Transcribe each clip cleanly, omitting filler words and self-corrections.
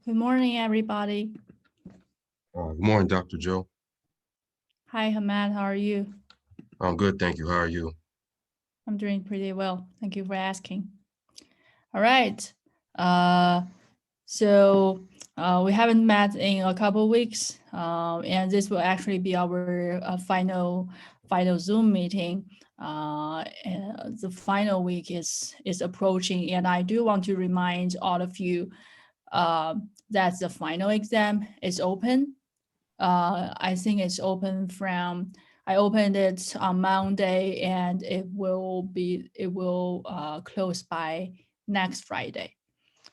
Good morning, everybody. Good morning, Dr. Joe. Hi, Hamad. How are you? I'm good, thank you. How are you? I'm doing pretty well. Thank you for asking. All right. Uh, we haven't met in a couple weeks, and this will actually be our final Zoom meeting. And the final week is approaching, and I do want to remind all of you that the final exam is open. I think it's open from, I opened it on Monday and it will close by next Friday.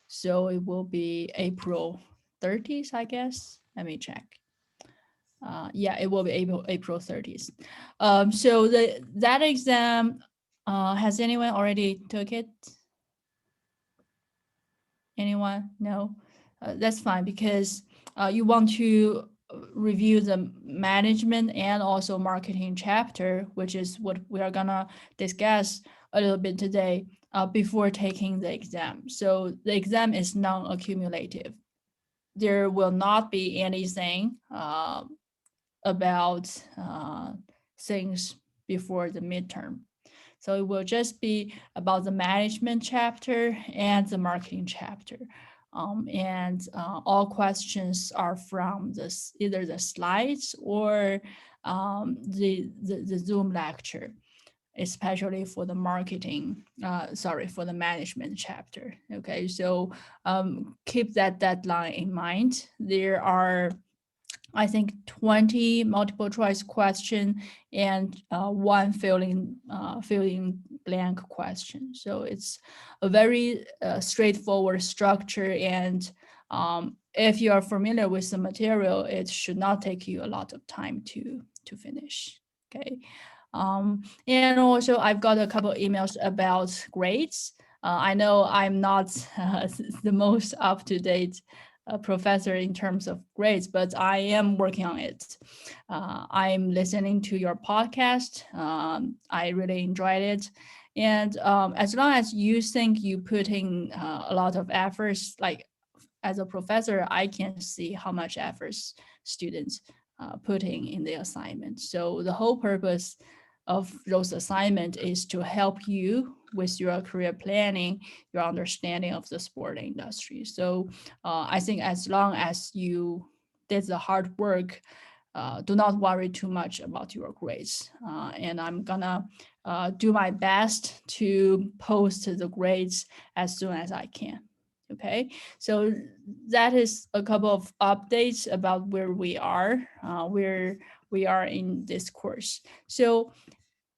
So it will be April 30th, I guess. Let me check. Yeah, it will be April 30th. So that exam, has anyone already took it? Anyone? No? That's fine because you want to review the management and also marketing chapter, which is what we are gonna discuss a little bit today before taking the exam. So the exam is non-accumulative. There will not be anything about things before the midterm. So it will just be about the management chapter and the marketing chapter. All questions are from either the slides or the Zoom lecture, especially for the for the management chapter. Okay, so keep that deadline in mind. There are, I think, 20 multiple choice question and one filling blank question. So it's a very straightforward structure. And if you are familiar with the material, it should not take you a lot of time to finish. Okay. And also I've got a couple emails about grades. I know I'm not the most up-to-date professor in terms of grades, but I am working on it. I'm listening to your podcast. I really enjoyed it. And as long as you think you put in a lot of efforts, like as a professor, I can see how much efforts students putting in the assignment. So the whole purpose of those assignments is to help you with your career planning, your understanding of the sport industry. So I think as long as you did the hard work, do not worry too much about your grades. And I'm gonna do my best to post the grades as soon as I can. Okay, so that is a couple of updates about where we are, where we are in this course. So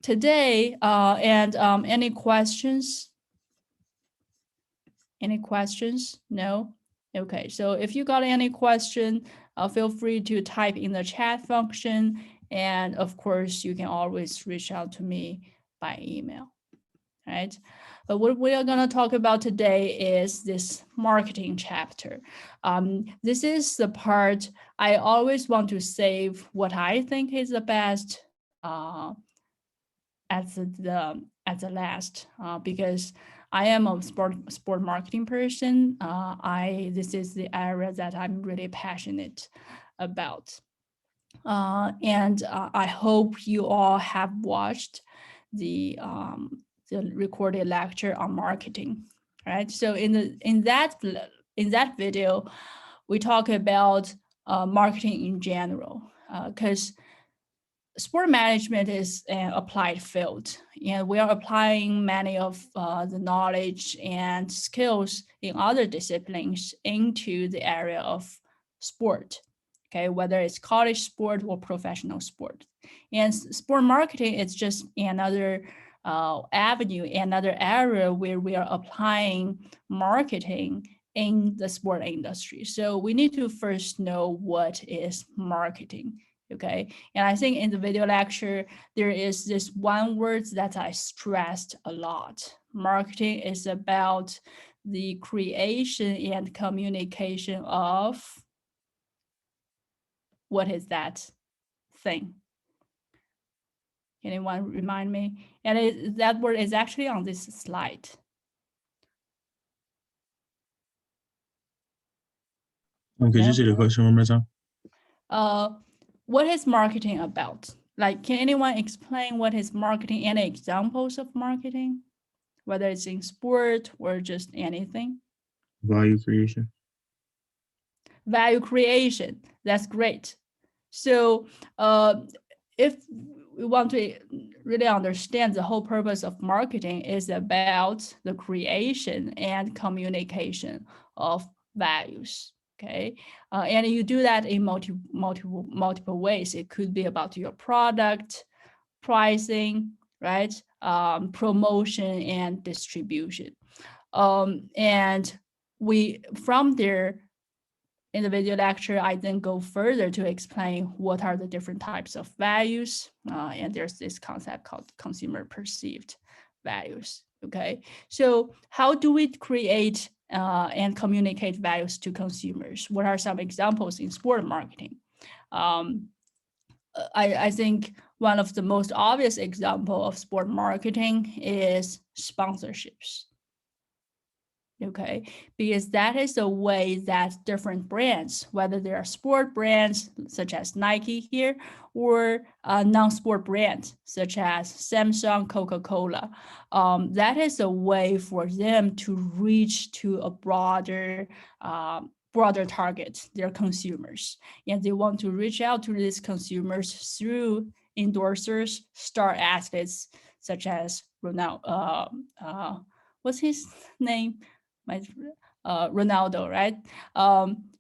today, any questions? Any questions? No? Okay, so if you got any question, feel free to type in the chat function. And of course, you can always reach out to me by email, right? But what we are gonna talk about today is this marketing chapter. This is the part I always want to save what I think is the best at the last, because I am a sport marketing person. This is the area that I'm really passionate about. I hope you all have watched the recorded lecture on marketing, right? So in that video, we talk about marketing in general, because sport management is an applied field, and we are applying many of the knowledge and skills in other disciplines into the area of sport. Okay, whether it's college sport or professional sport. And sport marketing is just another avenue, another area where we are applying marketing in the sport industry. So we need to first know what is marketing. Okay, and I think in the video lecture, there is this one word that I stressed a lot. Marketing is about the creation and communication of, what is that thing? Can anyone remind me? And that word is actually on this slide. Could you say the question one more time? What is marketing about? Like, can anyone explain what is marketing? Any examples of marketing, whether it's in sport or just anything? Value creation. Value creation. That's great. So if we want to really understand the whole purpose of marketing is about the creation and communication of values. Okay, and you do that in multiple ways. It could be about your product, pricing, right? Promotion and distribution. And we from there in the video lecture, I then go further to explain what are the different types of values. And there's this concept called consumer perceived values. Okay, so how do we create and communicate values to consumers? What are some examples in sport marketing? I think one of the most obvious example of sport marketing is sponsorships. Okay, because that is the way that different brands, whether they are sport brands such as Nike here, or non-sport brands such as Samsung, Coca-Cola, that is a way for them to reach to a broader target, their consumers, and they want to reach out to these consumers through endorsers, star athletes such as Ronaldo. What's his name? Ronaldo, right?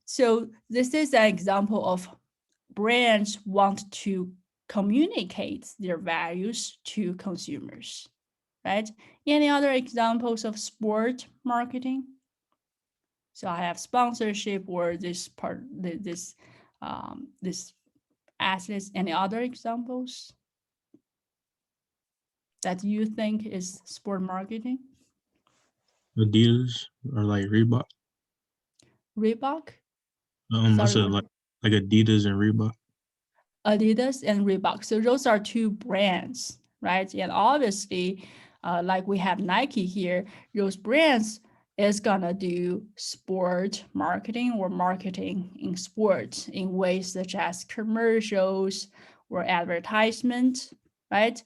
So this is an example of brands want to communicate their values to consumers, right? Any other examples of sport marketing? So I have sponsorship or this part, this assets. Any other examples that you think is sport marketing? Adidas or like Reebok. Reebok? I Sorry, said like Adidas and Reebok. Adidas and Reebok. So those are two brands, right? And obviously, like we have Nike here, those brands is gonna do sport marketing or marketing in sports in ways such as commercials or advertisement, right?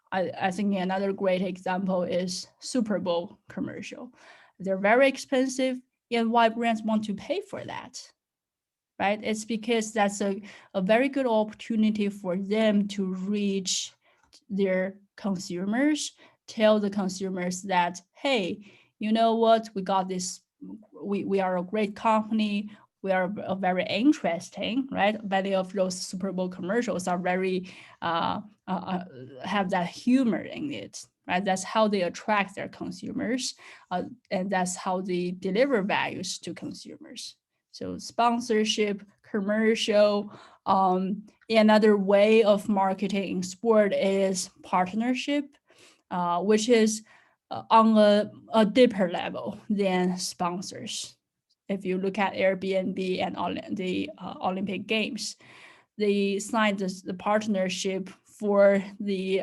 I think another great example is Super Bowl commercial. They're very expensive, and why brands want to pay for that? Right? It's because that's a very good opportunity for them to reach their consumers, tell the consumers that, hey, you know what, we got this, we are a great company, we are a very interesting, right? Many of those Super Bowl commercials are very, have that humor in it, right? That's how they attract their consumers, and that's how they deliver values to consumers. So sponsorship, commercial. Another way of marketing in sport is partnership, which is on a deeper level than sponsors. If you look at Airbnb and the Olympic Games, they signed the partnership for the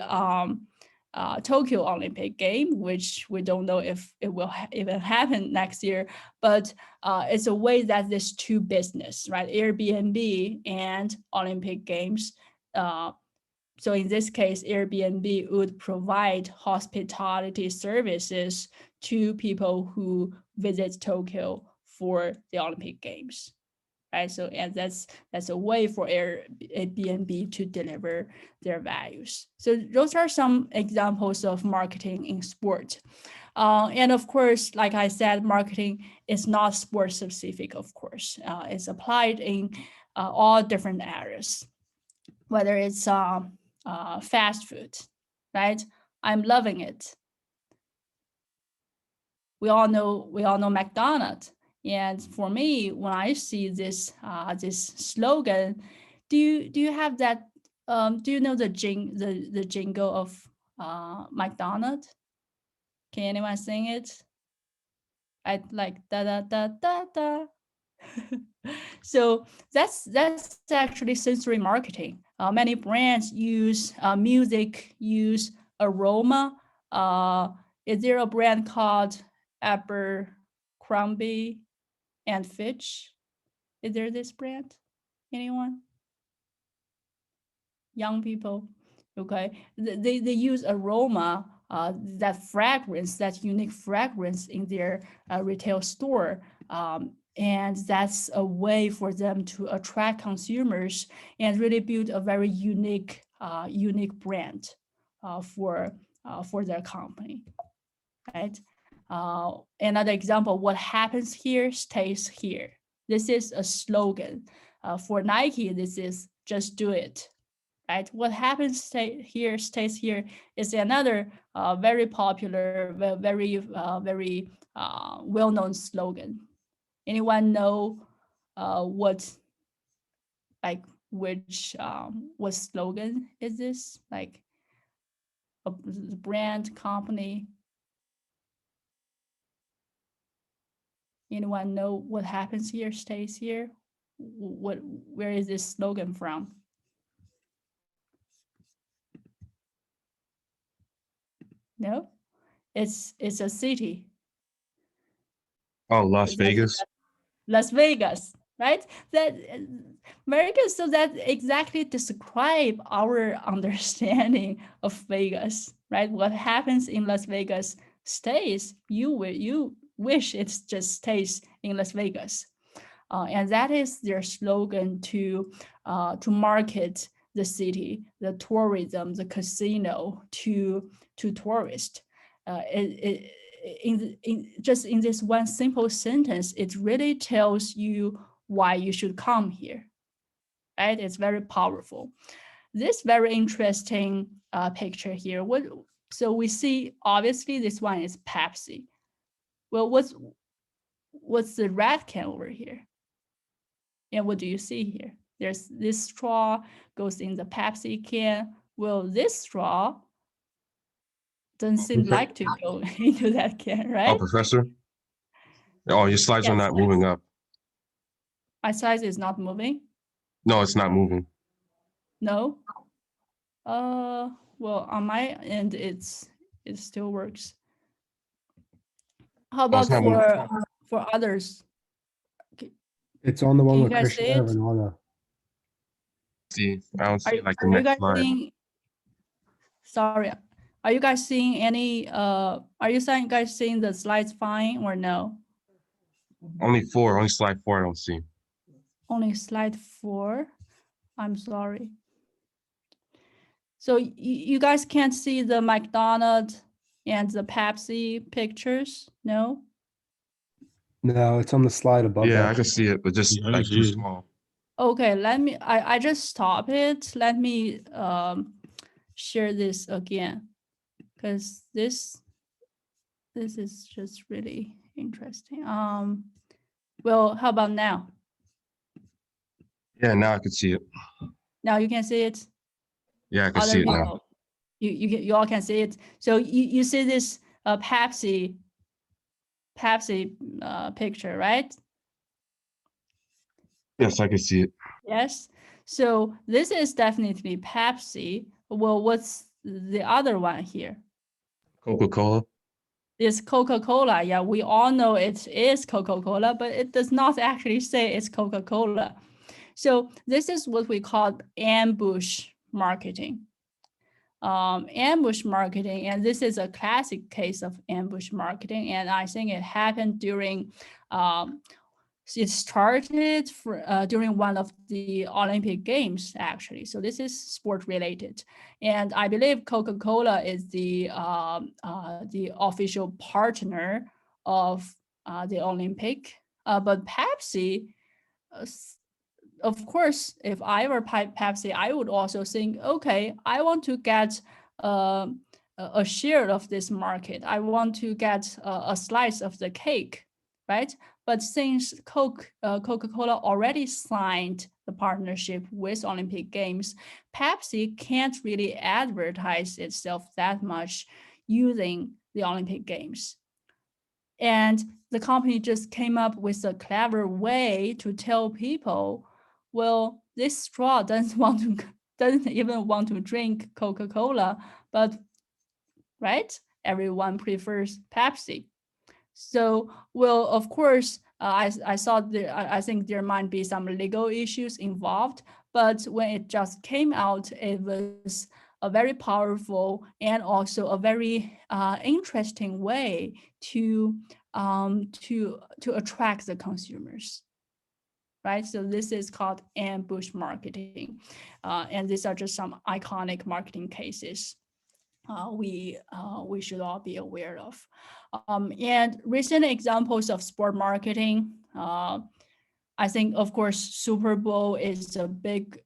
Tokyo Olympic game, which we don't know if it will even happen next year, but it's a way that these two business, right, Airbnb and Olympic Games. So in this case, Airbnb would provide hospitality services to people who visit Tokyo for the Olympic Games. Right, so and that's a way for Airbnb to deliver their values. So those are some examples of marketing in sport. And of course, like I said, marketing is not sport specific, of course. It's applied in all different areas, whether it's fast food, right? I'm loving it. We all know McDonald's. And for me, when I see this slogan, do you have that? Do you know the jingle of McDonald's? Can anyone sing it? I like da da da da da. So that's actually sensory marketing. Many brands use music, use aroma. Is there a brand called Abercrombie and Fitch? Is there this brand? Anyone? Young people, okay? They use aroma, that fragrance, that unique fragrance in their retail store. And that's a way for them to attract consumers and really build a very unique brand for their company, right? Another example, what happens here stays here. This is a slogan. For Nike, this is just do it, right? What happens here stays here is another very popular, very well-known slogan. Anyone know what what slogan is this? Like a brand, company? Anyone know what happens here stays here? Where is this slogan from? No, it's a city. Oh, Las Vegas. Las Vegas, right? That Americans, so that exactly describe our understanding of Vegas, right? What happens in Las Vegas stays. You wish it just stays in Las Vegas, and that is their slogan to market the city, the tourism, the casino to tourists. In this one simple sentence, it really tells you why you should come here, right? It's very powerful. This very interesting picture here. So we see, obviously this one is Pepsi. Well, what's the red can over here? And what do you see here? There's this straw goes in the Pepsi can. Well, this straw doesn't seem like to go into that can, Oh, right? Professor. Oh, your slides are Yes. not moving up. My size is not moving. No, it's not moving. No. Well, on my end, it still works. How Oh, about it's not moving. for others? It's on the one Can you with guys see Krishna it? Renata. See, I don't see like the Are you next guys slide. seeing? Sorry, are you guys seeing any? Are you guys seeing the slides fine or no? Only slide 4 I don't see. Only slide 4. I'm sorry. So you guys can't see the McDonald's and the Pepsi pictures? No? No, it's on the slide above Yeah, that. I can see it, but just Yeah, I like see too it. small. Okay, I just stop it. Let me share this again, because this is just really interesting. Well, how about now? Yeah, now I can see it. Now you can see it? Yeah, I can Other see it now. people, you all can see it. So you see this Pepsi picture, right? Yes, I can see it. Yes. So this is definitely Pepsi. Well, what's the other one here? Coca-Cola. It's Coca-Cola. Yeah, we all know it is Coca-Cola, but it does not actually say it's Coca-Cola. So this is what we call ambush marketing. Ambush marketing, and this is a classic case of ambush marketing, and I think it happened during it started during one of the Olympic Games, actually. So this is sport related, and I believe Coca-Cola is the official partner of the Olympic. But Pepsi, of course, if I were Pepsi, I would also think, okay, I want to get a share of this market. I want to get a slice of the cake, right? But since Coca-Cola already signed the partnership with Olympic Games, Pepsi can't really advertise itself that much using the Olympic Games. And the company just came up with a clever way to tell people, well, this straw doesn't even want to drink Coca-Cola, but right, everyone prefers Pepsi. So, well, of course, I saw I think there might be some legal issues involved, but when it just came out, it was a very powerful and also a very interesting way to attract the consumers, right? So this is called ambush marketing, and these are just some iconic marketing cases we should all be aware of. And recent examples of sport marketing, I think, of course, Super Bowl is a big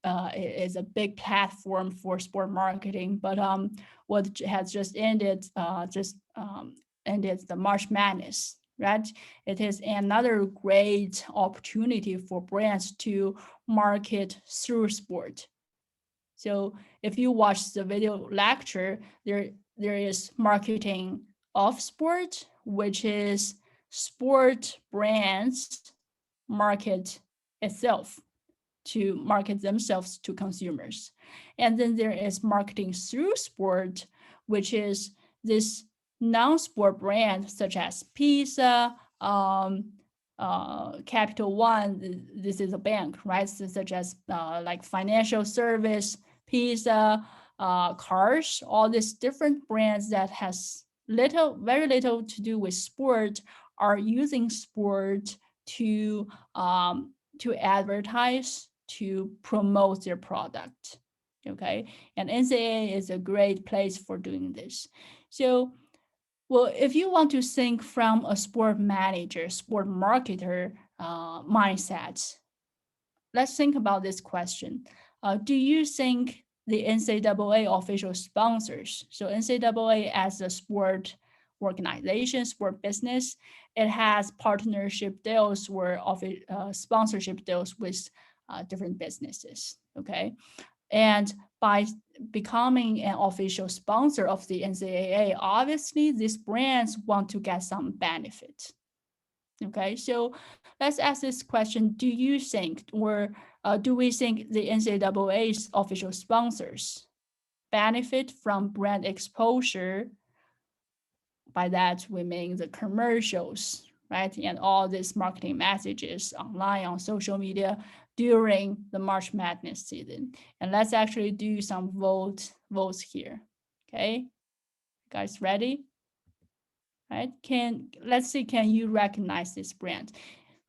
platform for sport marketing. But what has just ended, ended the March Madness, right? It is another great opportunity for brands to market through sport. So if you watch the video lecture, there is marketing of sport, which is sport brands market itself to market themselves to consumers. And then there is marketing through sport, which is this non-sport brand such as pizza, Capital One, this is a bank, right? So such as like financial service, pizza, cars, all these different brands that has very little to do with sport are using sport to advertise, to promote their product. Okay, and NCAA is a great place for doing this. So, well, if you want to think from a sport manager, sport marketer mindset, let's think about this question. Do you think the NCAA official sponsors, so NCAA as a sport organization, sport business, it has partnership deals or sponsorship deals with different businesses, okay? And by becoming an official sponsor of the NCAA, obviously these brands want to get some benefit. Okay, so let's ask this question. Do you think, or do we think the NCAA's official sponsors benefit from brand exposure? By that, we mean the commercials, right? And all these marketing messages online, on social media during the March Madness season. And let's actually do some votes here, okay? Guys ready? Right? Let's see, can you recognize this brand?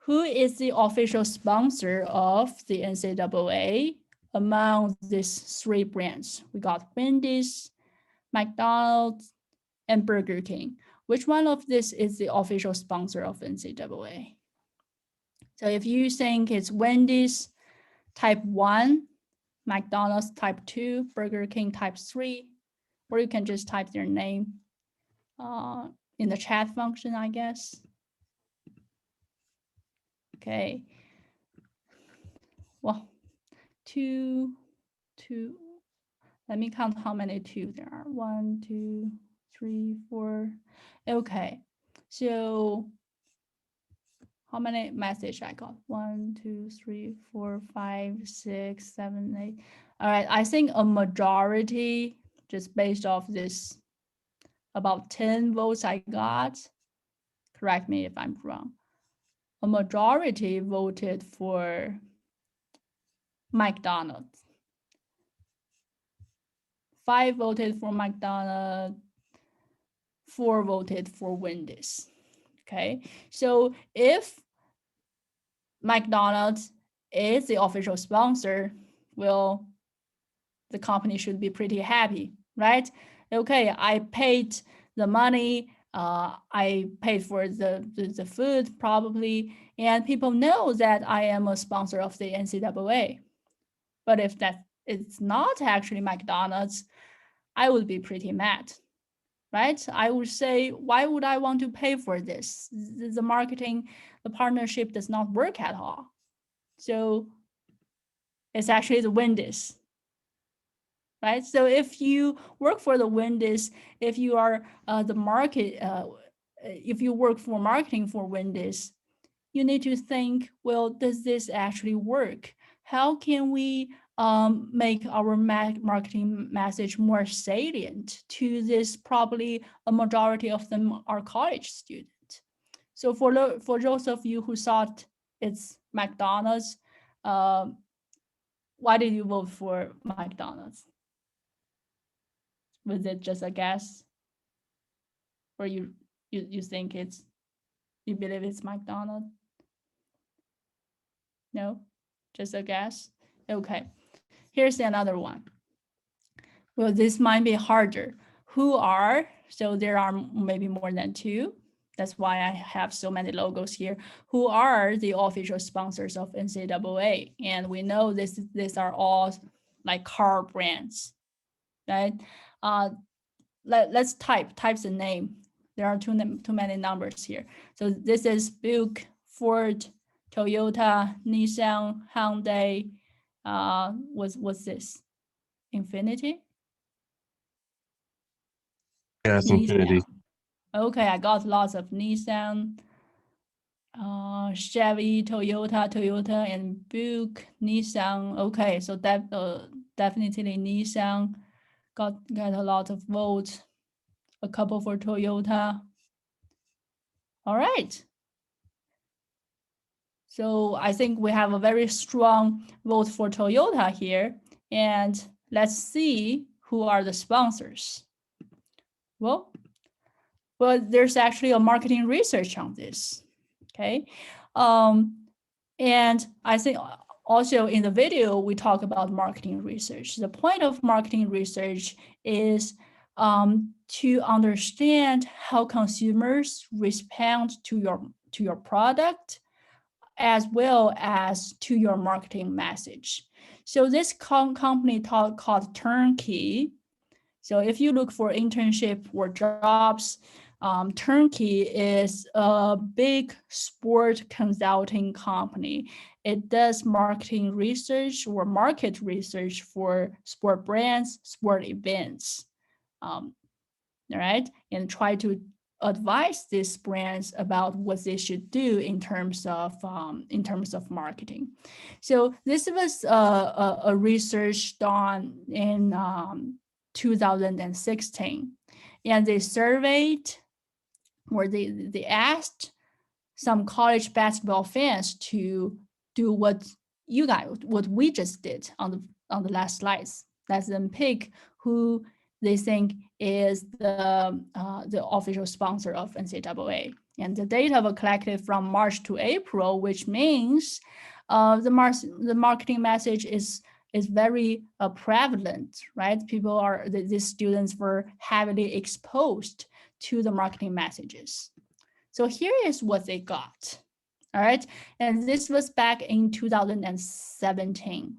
Who is the official sponsor of the NCAA among these three brands? We got Wendy's, McDonald's, and Burger King. Which one of this is the official sponsor of NCAA? So if you think it's Wendy's type 1, McDonald's type 2, Burger King type 3, or you can just type their name in the chat function, I guess. Okay. Well, two. Let me count how many two there are. 1, 2, 3, 4. Okay. So how many message I got? 1, 2, 3, 4, 5, 6, 7, 8. All right. I think a majority, just based off this, about 10 votes I got. Correct me if I'm wrong. A majority voted for McDonald's. 5 voted for McDonald's, 4 voted for Wendy's. Okay, so if McDonald's is the official sponsor, well, the company should be pretty happy, right? Okay, I paid the money, I paid for the food probably, and people know that I am a sponsor of the NCAA. But if it's not actually McDonald's, I would be pretty mad, right? I would say, why would I want to pay for this? The marketing, the partnership does not work at all. So it's actually the Wendy's, right? So if you work for the Wendy's, if you are if you work for marketing for Wendy's, you need to think, well, does this actually work? How can we make our marketing message more salient to this? Probably a majority of them are college students. So for those of you who thought it's McDonald's, why did you vote for McDonald's? Was it just a guess? Or you think you believe it's McDonald's? No, just a guess? Okay, here's another one. Well, this might be harder. So there are maybe more than two. That's why I have so many logos here. Who are the official sponsors of NCAA? And we know these are all like car brands, right? Let's type the name. There are too many numbers here. So this is Buick, Ford, Toyota, Nissan, Hyundai. What's this? Infinity? Yeah, it's Infinity. Okay, I got lots of Nissan, Chevy, Toyota, and Buick, Nissan. Okay, so that definitely Nissan got a lot of votes. A couple for Toyota. All right. So I think we have a very strong vote for Toyota here. And let's see who are the sponsors. Well, there's actually a marketing research on this. Okay. And I think also in the video, we talk about marketing research. The point of marketing research is to understand how consumers respond to your product, as well as to your marketing message. So this company called Turnkey. So if you look for internship or jobs, Turnkey is a big sport consulting company. It does marketing research or market research for sport brands, sport events, all right, and try to advise these brands about what they should do in terms of marketing. So this was a research done in 2016, and they surveyed, or they asked some college basketball fans to do what we just did on the last slides. Let them pick who they think is the official sponsor of NCAA. And the data were collected from March to April, which means the marketing message is very prevalent, right? These students were heavily exposed to the marketing messages. So here is what they got, all right? And this was back in 2017.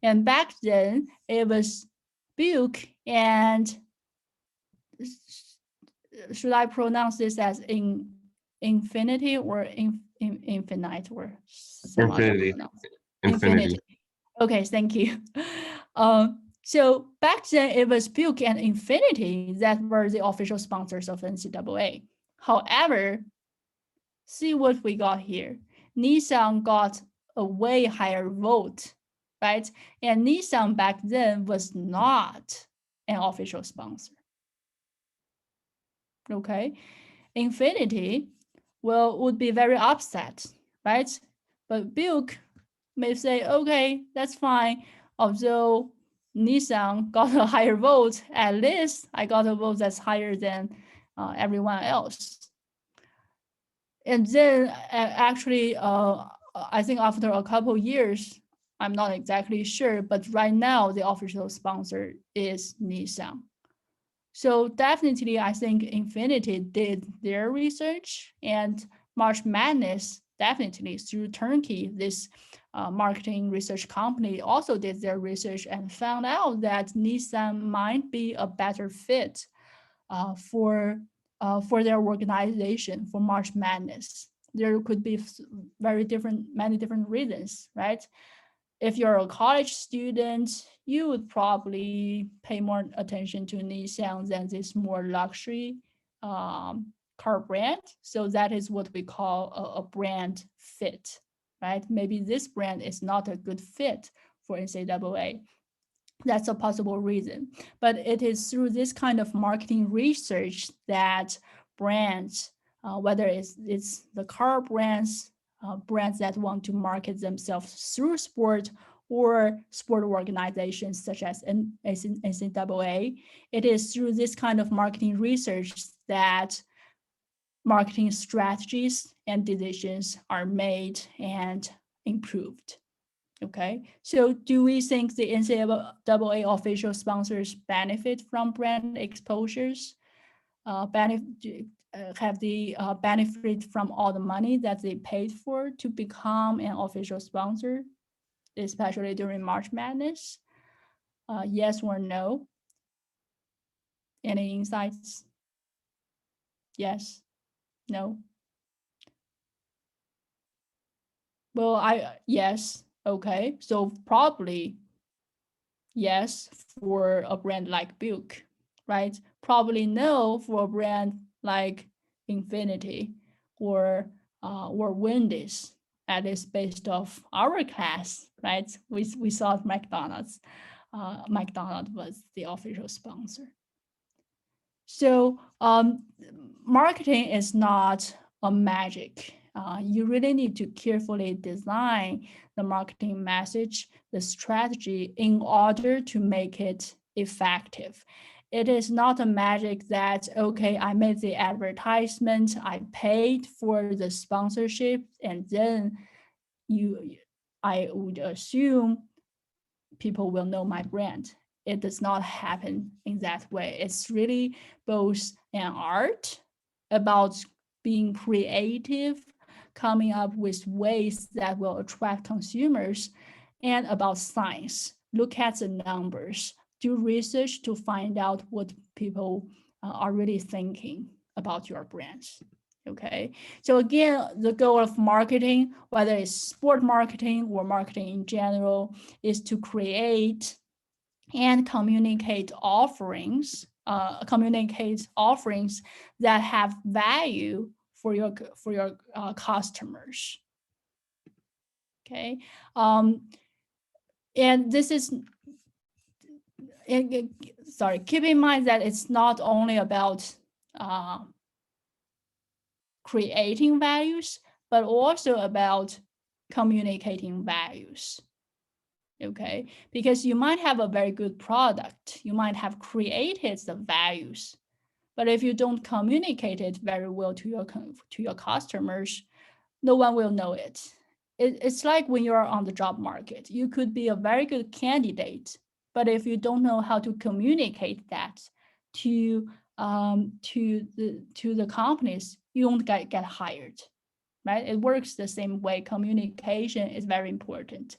And back then, it was Buick and, should I pronounce this as Infinity or Infinite or some Infinity. other pronounce? Infinity. Okay, thank you. So back then it was Buick and Infinity that were the official sponsors of NCAA. However, see what we got here. Nissan got a way higher vote, right? And Nissan back then was not an official sponsor. Okay, Infinity would be very upset, right? But Buick may say, okay, that's fine. Although Nissan got a higher vote, at least I got a vote that's higher than everyone else. And then actually, I think after a couple years, I'm not exactly sure, but right now the official sponsor is Nissan. So definitely, I think Infinity did their research, and March Madness definitely through Turnkey, this marketing research company also did their research and found out that Nissan might be a better fit for their organization for March Madness. There could be many different reasons, right? If you're a college student, you would probably pay more attention to Nissan than this more luxury car brand. So that is what we call a brand fit, right? Maybe this brand is not a good fit for NCAA. That's a possible reason. But it is through this kind of marketing research that brands whether it's the car brands, brands that want to market themselves through sport, or sport organizations such as NCAA. It is through this kind of marketing research that marketing strategies and decisions are made and improved. Okay, so do we think the NCAA official sponsors benefit from brand exposures? Have they benefit from all the money that they paid for to become an official sponsor, especially during March Madness? Yes or no? Any insights? Yes, no? Well, yes, okay. So probably yes for a brand like Buick, right? Probably no for a brand like Infinity or Wendy's, at least based off our class, right? We saw McDonald's. McDonald's was the official sponsor. So marketing is not a magic. You really need to carefully design the marketing message, the strategy in order to make it effective. It is not a magic that, okay, I made the advertisement, I paid for the sponsorship, and then I would assume people will know my brand. It does not happen in that way. It's really both an art about being creative, coming up with ways that will attract consumers, and about science. Look at the numbers, do research to find out what people are really thinking about your brands. Okay, so again, the goal of marketing, whether it's sport marketing or marketing in general, is to create and communicate offerings that have value for your customers. Okay, and this is, sorry, keep in mind that it's not only about creating values, but also about communicating values. Okay, because you might have a very good product, you might have created the values, but if you don't communicate it very well to your customers, no one will know it. It's like when you're on the job market, you could be a very good candidate, but if you don't know how to communicate that to the companies, you won't get hired, right? It works the same way. Communication is very important.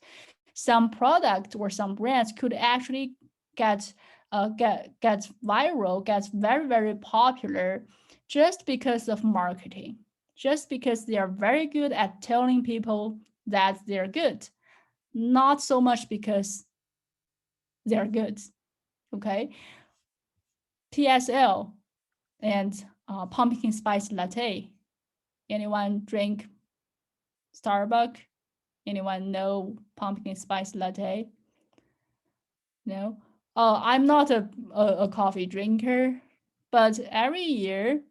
Some product or some brands could actually get viral, get very, very popular just because of marketing, just because they are very good at telling people that they're good, not so much because they're good. Okay, PSL and pumpkin spice latte. Anyone drink Starbucks? Anyone know pumpkin spice latte? No? I'm not a coffee drinker, but every year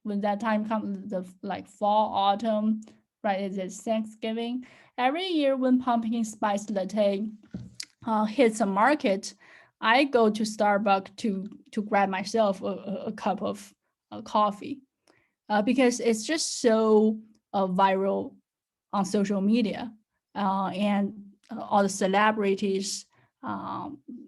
when that time comes, the like fall, autumn, right, it's Thanksgiving, every year when pumpkin spice latte hits the market, I go to Starbucks to grab myself a cup of coffee because it's just so viral on social media, and all the celebrities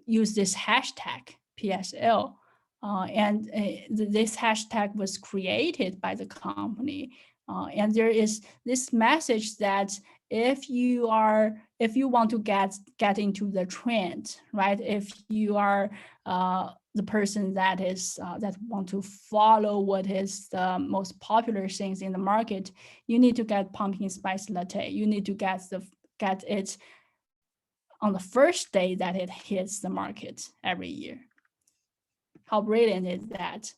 use this hashtag PSL, and this hashtag was created by the company, and there is this message that if you want to get into the trend, right? If you are the person that want to follow what is the most popular things in the market, you need to get pumpkin spice latte. You need to get it on the first day that it hits the market every year. How brilliant is that?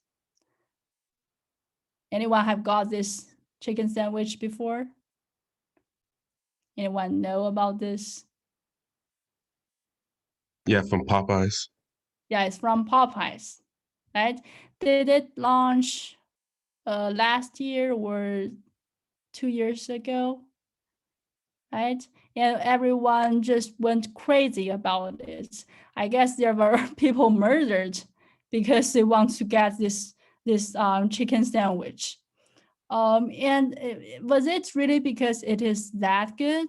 Anyone have got this chicken sandwich before? Anyone know about this? Yeah, from Popeyes. Yeah, it's from Popeyes, right? Did it launch last year or 2 years ago, right? And everyone just went crazy about it. I guess there were people murdered because they want to get this chicken sandwich. And was it really because it is that good?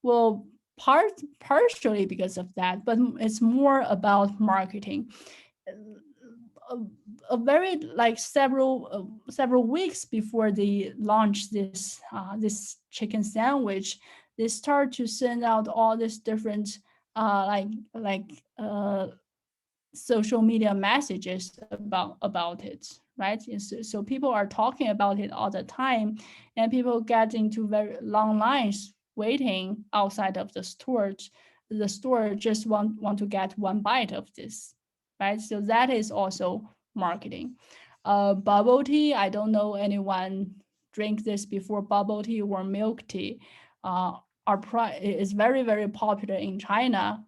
Well, partially because of that, but it's more about marketing. A very like several weeks before they launched this chicken sandwich, they start to send out all these different social media messages about it, right? And so people are talking about it all the time, and people get into very long lines waiting outside of the store. The store just want to get one bite of this, right? So that is also marketing. Bubble tea, I don't know anyone drink this before. Bubble tea or milk tea is very, very popular in China.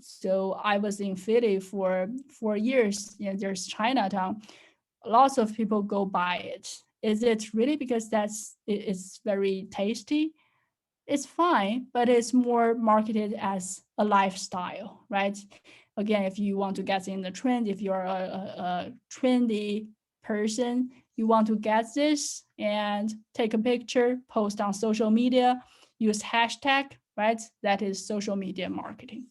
So I was in Philly for 4 years. You know, there's Chinatown. Lots of people go buy it. Is it really because it's very tasty? It's fine, but it's more marketed as a lifestyle, right? Again, if you want to get in the trend, if you're a trendy person, you want to get this and take a picture, post on social media, use hashtag, right? That is social media marketing.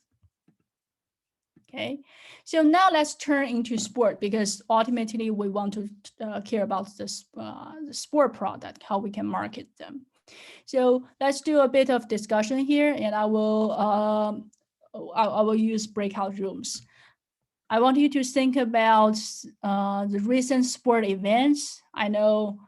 Okay, so now let's turn into sport, because ultimately we want to care about this the sport product, how we can market them. So let's do a bit of discussion here, and I will use breakout rooms. I want you to think about the recent sport events. I know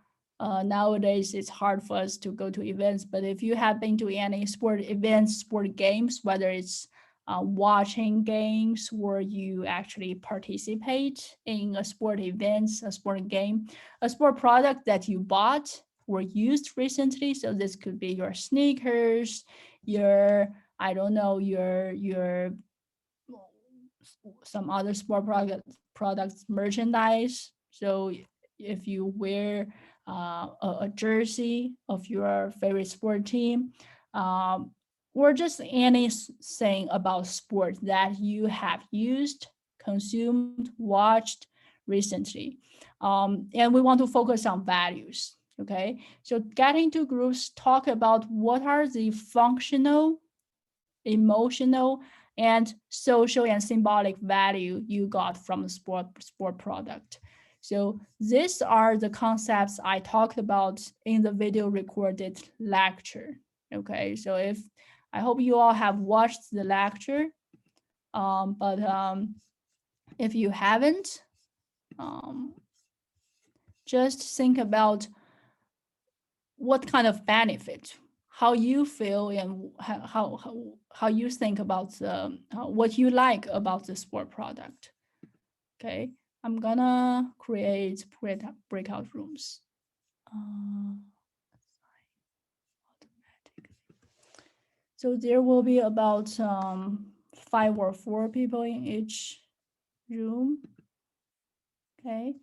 nowadays it's hard for us to go to events, but if you have been to any sport events, sport games, whether it's watching games or you actually participate in a sport event, a sport game, a sport product that you bought or used recently. So this could be your sneakers, your, I don't know, your some other sport products merchandise. So if you wear a jersey of your favorite sport team, or just anything about sport that you have used, consumed, watched recently. And we want to focus on values, okay? So get into groups, talk about what are the functional, emotional, and social and symbolic value you got from the sport product. So these are the concepts I talked about in the video recorded lecture. Okay, so I hope you all have watched the lecture, but if you haven't, just think about what kind of benefit, how you feel, and how you think about what you like about the sport product. Okay, I'm gonna create breakout rooms. So there will be about 5 or 4 people in each room. Okay.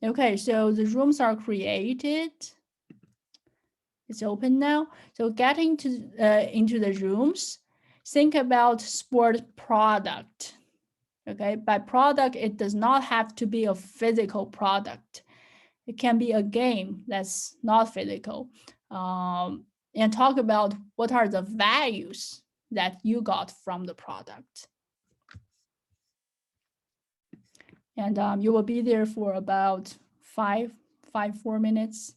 Okay, so the rooms are created. It's open now. So getting into the rooms, think about sport product. Okay, by product, it does not have to be a physical product. It can be a game that's not physical. And talk about what are the values that you got from the product. And you will be there for about 4 minutes.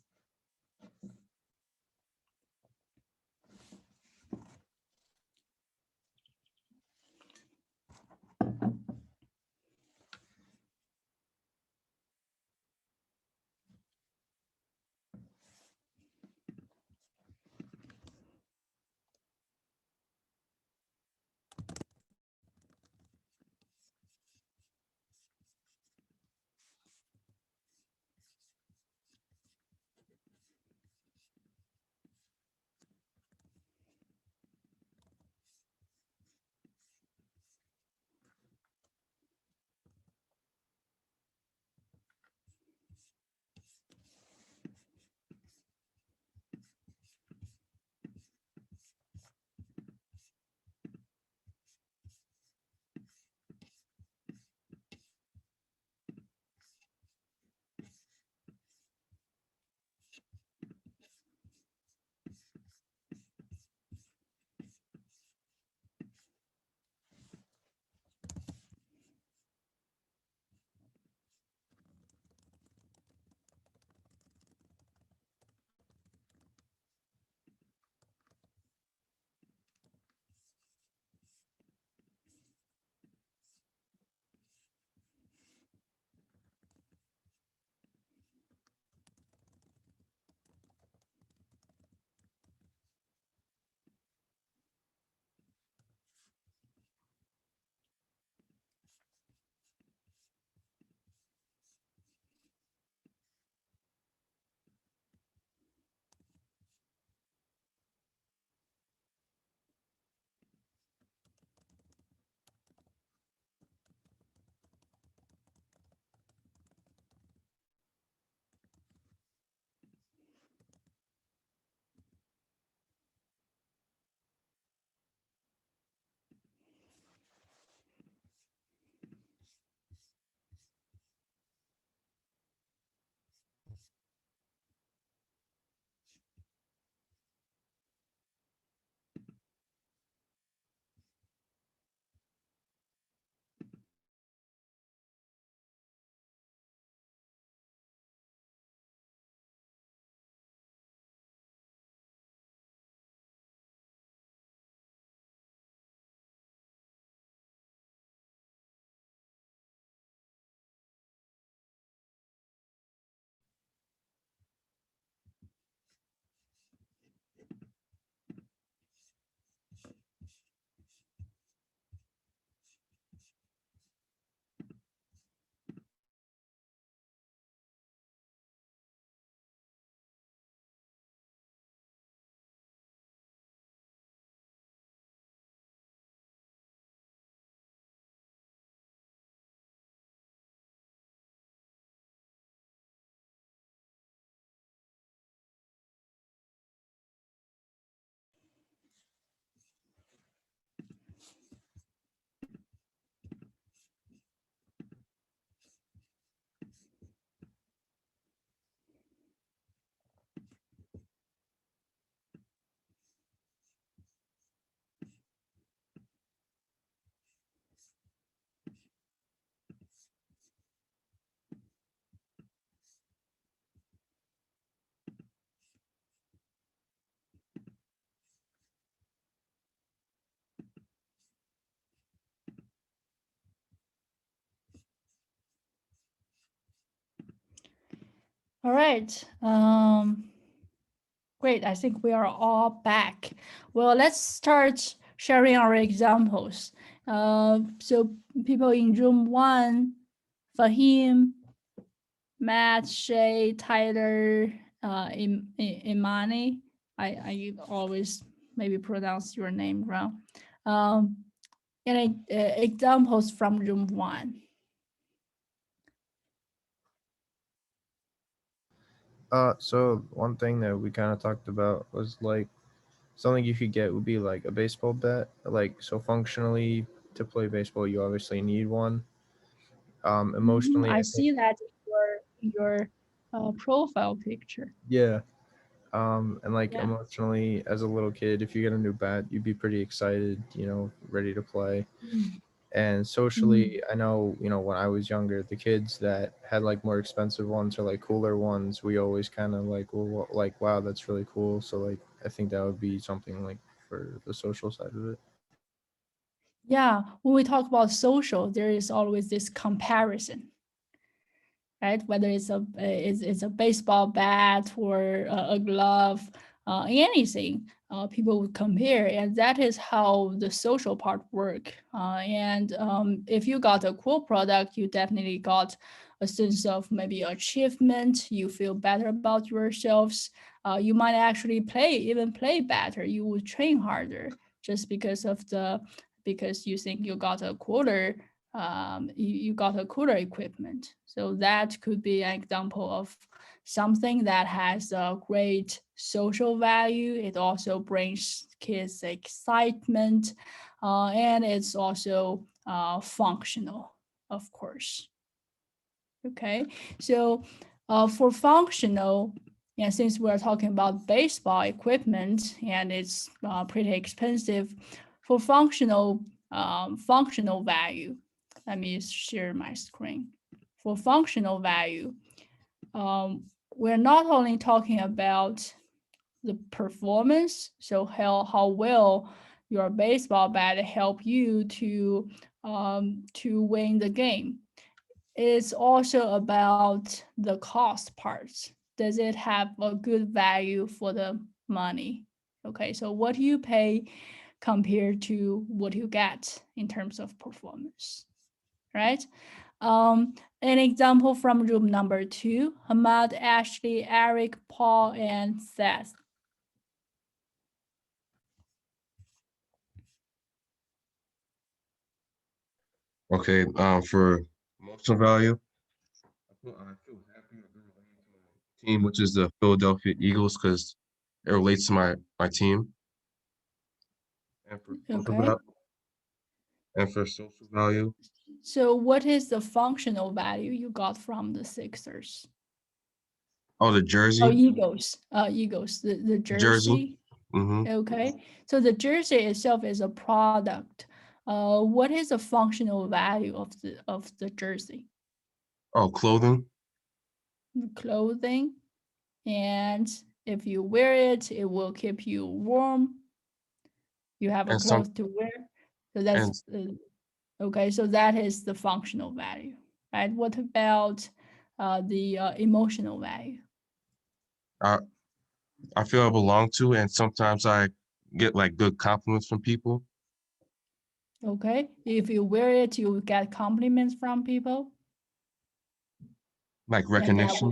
All right. Great. I think we are all back. Well, let's start sharing our examples. So people in room 1, Fahim, Matt, Shay, Tyler, Imani. I always maybe pronounce your name wrong. And examples from room 1. So one thing that we kind of talked about was like something you could get would be like a baseball bat. Like, so functionally to play baseball, you obviously need one. Emotionally, I I think, see that in your profile picture. yeah. And like Yeah. emotionally, as a little kid, if you get a new bat, you'd be pretty excited, ready to play. Mm. And socially, I know, when I was younger, the kids that had like more expensive ones or like cooler ones, we always kind of like, well, like, wow, that's really cool. So like, I think that would be something like for the social side of it. Yeah, when we talk about social, there is always this comparison, right? Whether it's a baseball bat or a glove, anything, people would compare, and that is how the social part work. And if you got a cool product, you definitely got a sense of maybe achievement. You feel better about yourselves. You might actually even play better. You would train harder just because you think you got a cooler you got a cooler equipment. So that could be an example of something that has a great social value. It also brings kids excitement, and it's also functional, of course. Okay, so for functional, and since we're talking about baseball equipment and it's pretty expensive, for functional value, let me share my screen. For functional value, we're not only talking about the performance, so how well your baseball bat help you to win the game. It's also about the cost parts. Does it have a good value for the money? Okay, so what you pay compared to what you get in terms of performance, right? An example from room number 2, Hamad, Ashley, Eric, Paul, and Seth. Okay, for emotional value, I feel happy to be related to my team, which is the Philadelphia Eagles, because it relates to my team. And for social Okay, value, and for social value, so what is the functional value you got from the Sixers? oh, the Oh, jersey, Eagles, the jersey. jersey. Mm-hmm. Okay, so the jersey itself is a product. What is the functional value of the jersey? Oh, clothing, Clothing, and if you wear it, it will keep you warm. You have a and some, cloth to wear. So that's and okay. So that is the functional value, right? What about the emotional value? I I feel I belong to, and sometimes I get like good compliments from people, Okay, if you wear it, you will get compliments from people, like and that recognition.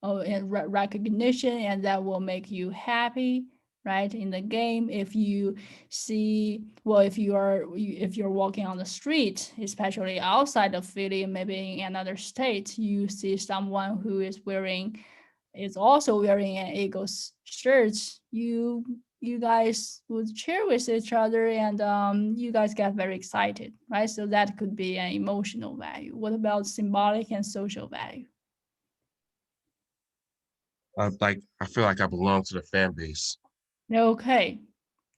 will and recognition, and that will make you happy, right? In the game, if you see, well, if you're walking on the street, especially outside of Philly, maybe in another state, you see someone who is also wearing an Eagles shirt, you guys would cheer with each other, and you guys get very excited, right? So that could be an emotional value. What about symbolic and social value? I feel like I belong to the fan base. Okay,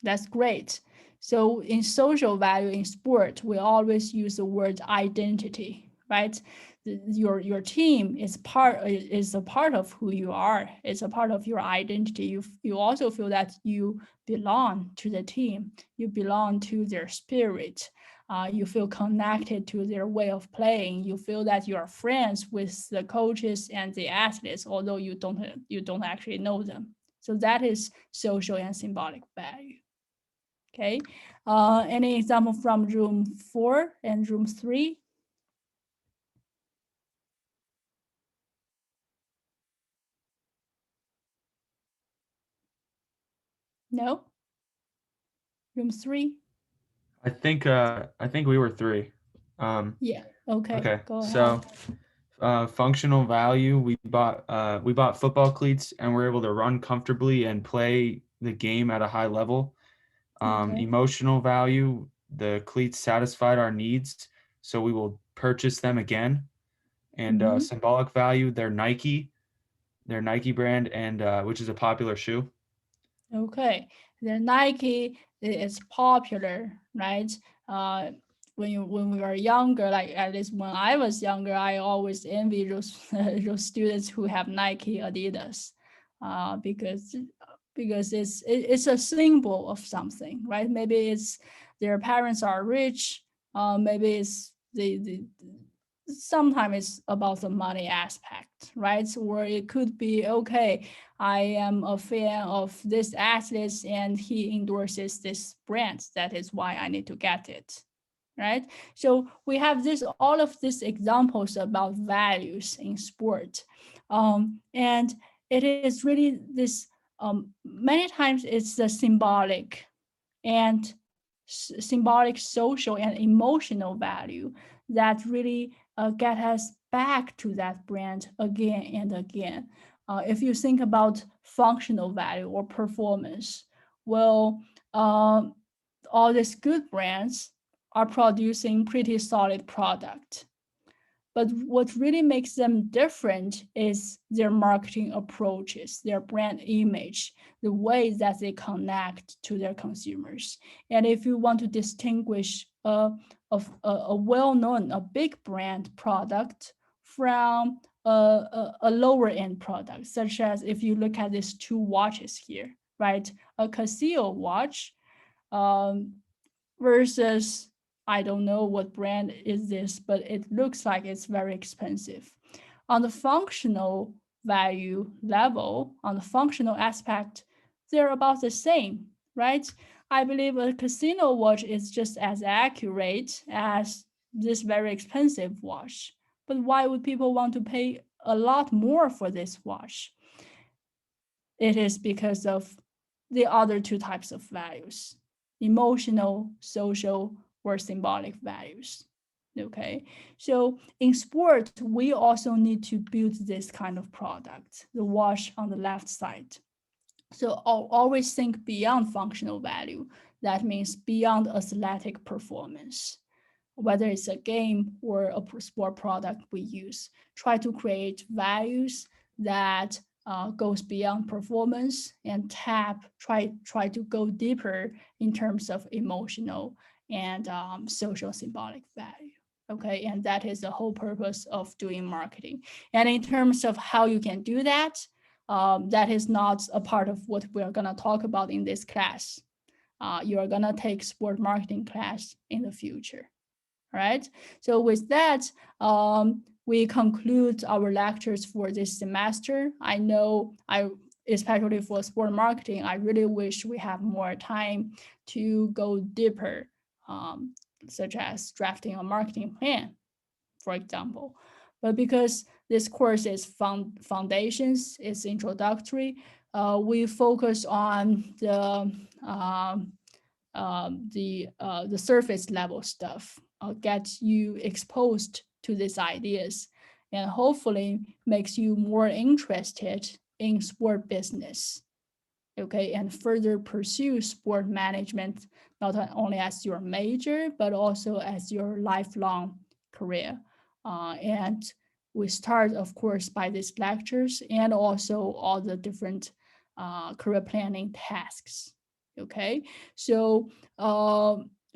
that's great. So in social value in sport, we always use the word identity, right? Your team is a part of who you are. It's a part of your identity. You also feel that you belong to the team. You belong to their spirit. You feel connected to their way of playing. You feel that you are friends with the coaches and the athletes, although you don't actually know them. So that is social and symbolic value. Okay. Any example from room 4 and room 3? No? Room 3? I think we were 3. Yeah. Okay. Okay. Go ahead. So functional value, we bought football cleats and we're able to run comfortably and play the game at a high level. Okay. Emotional value, the cleats satisfied our needs, so we will purchase them again. And Mhm. symbolic value, their Nike brand, and which is a popular shoe. Okay, the Nike is popular, right? When we were younger, like at least when I was younger, I always envy those those students who have Nike, Adidas, because it's a symbol of something, right? Maybe it's their parents are rich, maybe it's the sometimes it's about the money aspect, right? Or it could be, okay, I am a fan of this athlete and he endorses this brand. That is why I need to get it, right? So we have all of these examples about values in sport. And it is really this, many times it's the symbolic and symbolic social and emotional value that really get us back to that brand again and again. If you think about functional value or performance, well, all these good brands are producing pretty solid product. But what really makes them different is their marketing approaches, their brand image, the way that they connect to their consumers. And if you want to distinguish a well-known, a big brand product from a lower end product, such as if you look at these 2 watches here, right? A Casio watch, um, versus, I don't know what brand is this, but it looks like it's very expensive. On the functional value level, on the functional aspect, they're about the same, right? I believe a casino watch is just as accurate as this very expensive watch. But why would people want to pay a lot more for this watch? It is because of the other 2 types of values: emotional, social, or symbolic values. Okay, so in sport, we also need to build this kind of product, the watch on the left side. So I'll always think beyond functional value. That means beyond athletic performance. Whether it's a game or a sport product we use, try to create values that goes beyond performance and try to go deeper in terms of emotional and social symbolic value. Okay, and that is the whole purpose of doing marketing. And in terms of how you can do that, that is not a part of what we're gonna talk about in this class. You are gonna take sport marketing class in the future. Right. So with that, we conclude our lectures for this semester. I know especially for sport marketing, I really wish we have more time to go deeper, such as drafting a marketing plan, for example. But because this course is foundations, it's introductory, we focus on the surface level stuff, get you exposed to these ideas, and hopefully makes you more interested in sport business. Okay, and further pursue sport management not only as your major but also as your lifelong career. And we start, of course, by these lectures and also all the different career planning tasks. Okay, so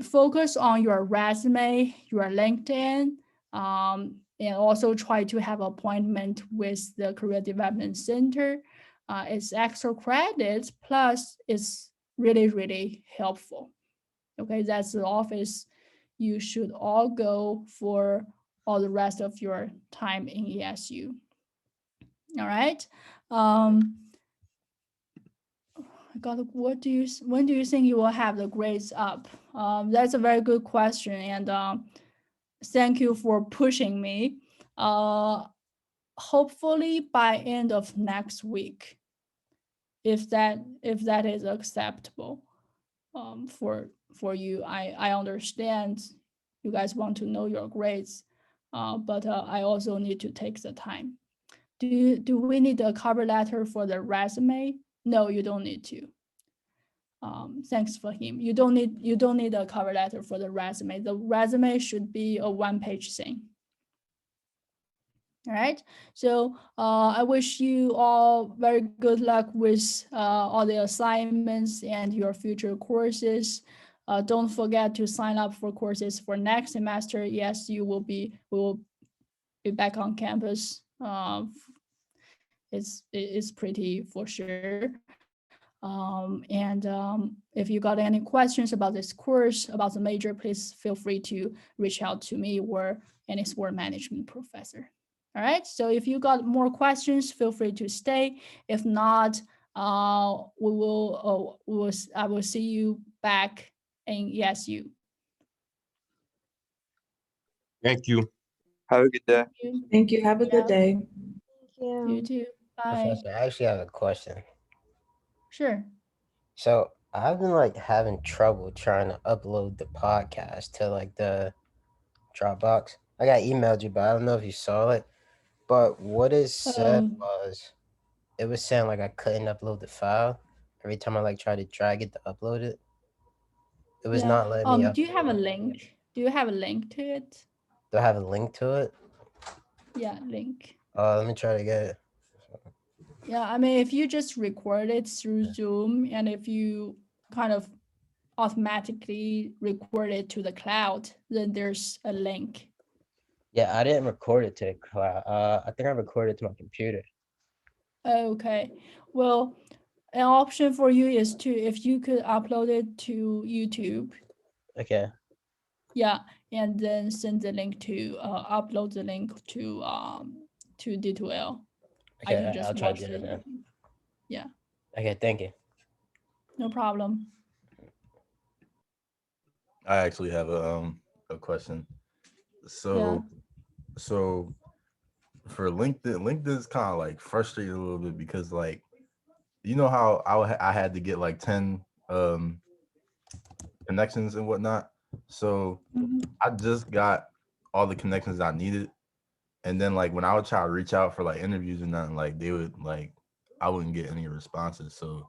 focus on your resume, your LinkedIn, and also try to have appointment with the Career Development Center. It's extra credit, plus it's really, really helpful. Okay, that's the office you should all go for all the rest of your time in ESU. All right. God, when do you think you will have the grades up? That's a very good question, and thank you for pushing me. Hopefully by end of next week, if that is acceptable for you. I understand you guys want to know your grades, but I also need to take the time. Do we need a cover letter for the resume? No, you don't need to. Thanks for him. You don't need a cover letter for the resume. The resume should be a one-page thing. All right. So I wish you all very good luck with all the assignments and your future courses. Don't forget to sign up for courses for next semester. Yes, we will be back on campus. It's pretty for sure. If you got any questions about this course, about the major, please feel free to reach out to me or any sport management professor. All right, so if you got more questions, feel free to stay. If not, I will see you back in ESU. Thank you. Have a good day. Thank you. Have a good day. You too. Bye. Professor, I actually have a question. Sure. So I've been like having trouble trying to upload the podcast to like the Dropbox. I got emailed you, but I don't know if you saw it. But what it said was, it was saying like I couldn't upload the file every time I like tried to drag it to upload it. It was not letting me. Do you have a link? Do you have a link to it? Do I have a link to it? Yeah, link. Let me try to get it. Yeah, I mean, if you just record it through Zoom, and if you kind of automatically record it to the cloud, then there's a link. Yeah, I didn't record it to the cloud. I think I recorded it to my computer. Okay, well, an option for you is to, if you could upload it to YouTube. Okay. Yeah, and then send the link to upload the link to D2L. Okay, I can just I'll try watch to do it the now. Yeah. Okay, thank you. No problem. I actually have a question. So for LinkedIn is kind of like frustrated a little bit because like, you know how I had to get like 10 connections and whatnot. So I just got all the connections I needed. And then like when I would try to reach out for like interviews and nothing, like they would like, I wouldn't get any responses. So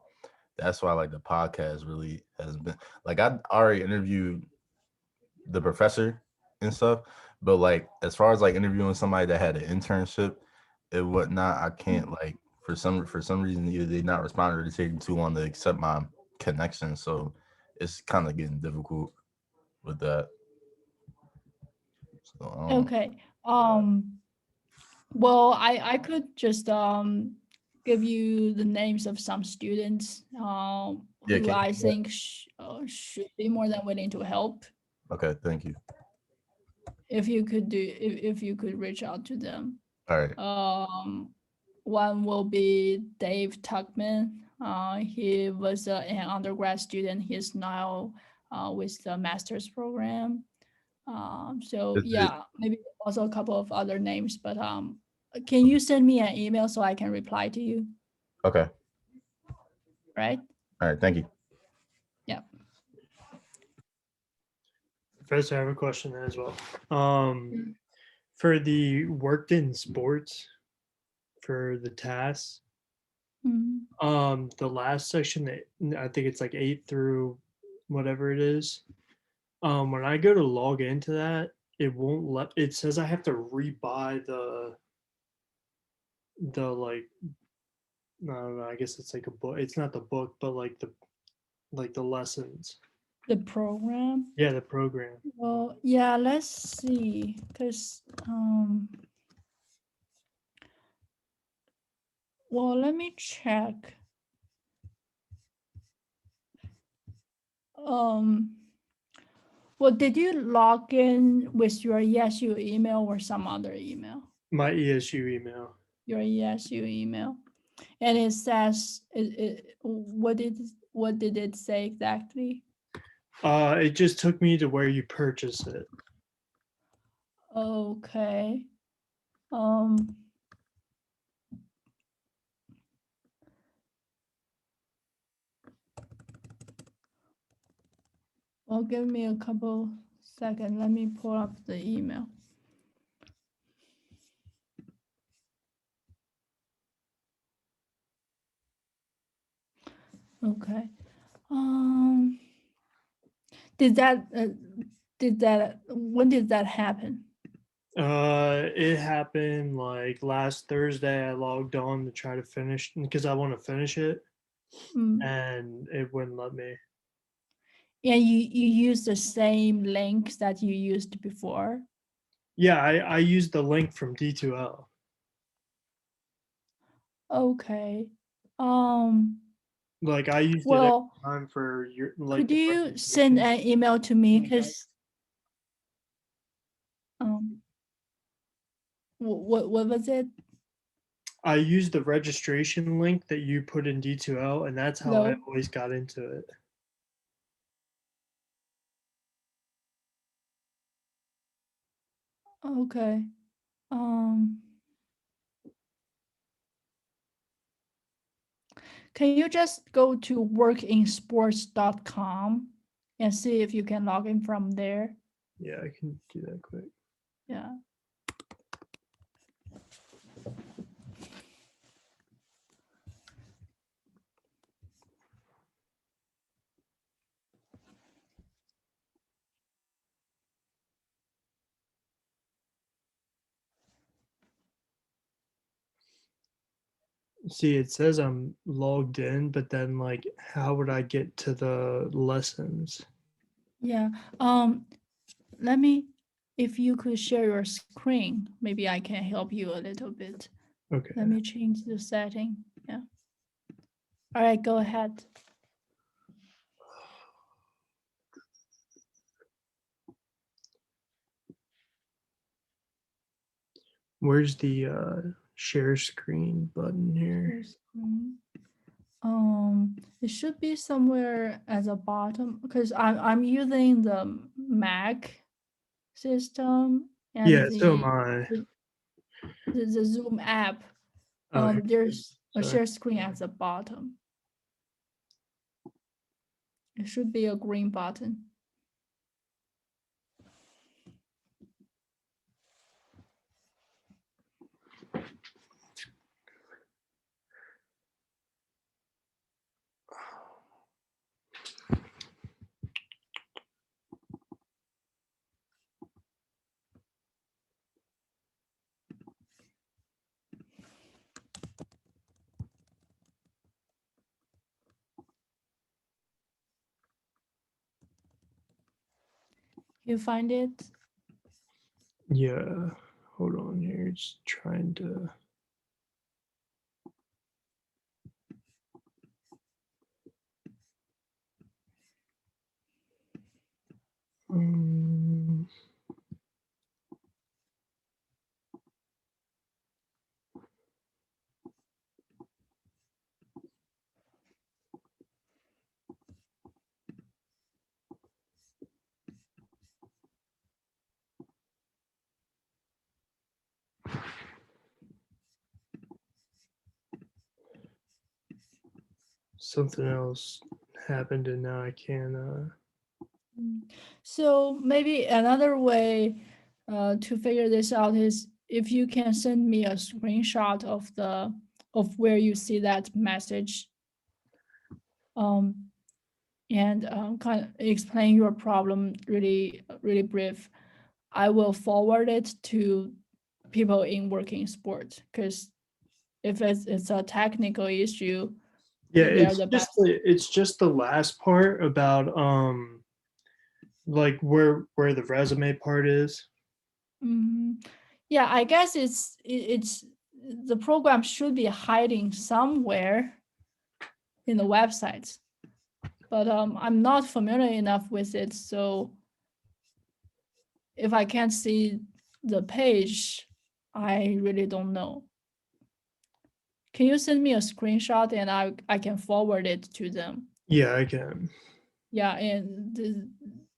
that's why like the podcast really has been like, I already interviewed the professor and stuff, but like as far as like interviewing somebody that had an internship and whatnot, I can't like for some reason either they not responding or they taking too long to accept my connection. So it's kind of getting difficult with that. So, okay. Well, I could just give you the names of some students who I think should be more than willing to help. Okay, thank you. If you could reach out to them. All right. One will be Dave Tuckman. He was an undergrad student. He's now with the master's program. So yeah, maybe also a couple of other names, but can you send me an email so I can reply to you? Okay. Right? All right, thank you. Yeah. Professor, I have a question as well. For the worked in sports, for the tasks, the last section, I think it's like 8 through whatever it is. When I go to log into that, it won't let. It says I have to rebuy the like. I don't know. I guess it's like a book. It's not the book, but like the lessons. The program? Yeah, the program. Well, yeah, let's see, because well, let me check. Well, did you log in with your ESU email or some other email? My ESU email. Your ESU email, and it says what did it say exactly? It just took me to where you purchase it. Okay. Well, give me a couple seconds. Let me pull up the email. Okay. Did that when did that happen? It happened like last Thursday. I logged on to try to finish because I want to finish it, Mm. and it wouldn't let me. And you use the same link that you used before? Yeah, I used the link from D2L. Okay. Like I used it Well, every time for your like. could the you send registration. an email to me? Because what was it? I used the registration link that you put in D2L, and that's how I No. always got into it. Okay. Can you just go to workinsports.com and see if you can log in from there? Yeah, I can do that quick. Yeah. See, it says I'm logged in, but then like, how would I get to the lessons? Yeah. Let me, if you could share your screen, maybe I can help you a little bit. Okay. Let me change the setting. Yeah. All right, go ahead. Where's the share screen button here? Share screen. It should be somewhere at the bottom because I'm using the Mac system and Yeah, so am I. the Zoom app. Oh, here it There's is. a Sorry. share screen at the bottom. It should be a green button. You find it? Yeah, hold on here. It's trying to. Something else happened, and now I can't. So maybe another way to figure this out is if you can send me a screenshot of where you see that message, and kind of explain your problem really brief. I will forward it to people in working sports because if it's a technical issue, Yeah, they are the best. it's just the last part about like where the resume part is. Yeah, I guess it's the program should be hiding somewhere in the websites, but I'm not familiar enough with it, so if I can't see the page, I really don't know. Can you send me a screenshot and I can forward it to them? Yeah, I can. Yeah, and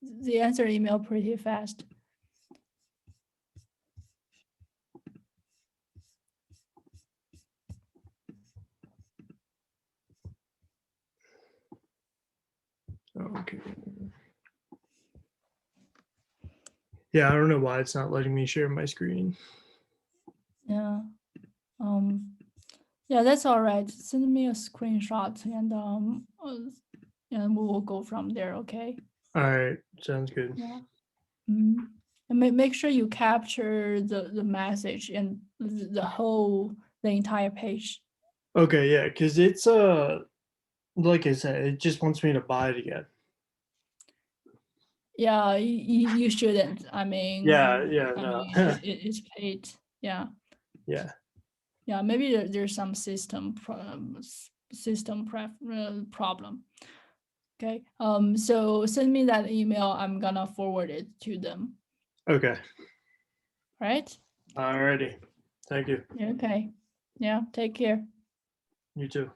the answer email pretty fast. Okay. Yeah, I don't know why it's not letting me share my screen. Yeah. Yeah, that's all right. Send me a screenshot and we will go from there, okay? All right, sounds good. Yeah. And make sure you capture the message and the entire page. Okay, yeah, because it's like I said, it just wants me to buy it again. Yeah, you shouldn't. I mean, Yeah, I no. mean, it's paid. Yeah. Yeah. Yeah, maybe there's some system problem. Okay. So send me that email. I'm gonna forward it to them. Okay. Right? Alrighty. Thank you. Okay. Yeah. Take care. You too.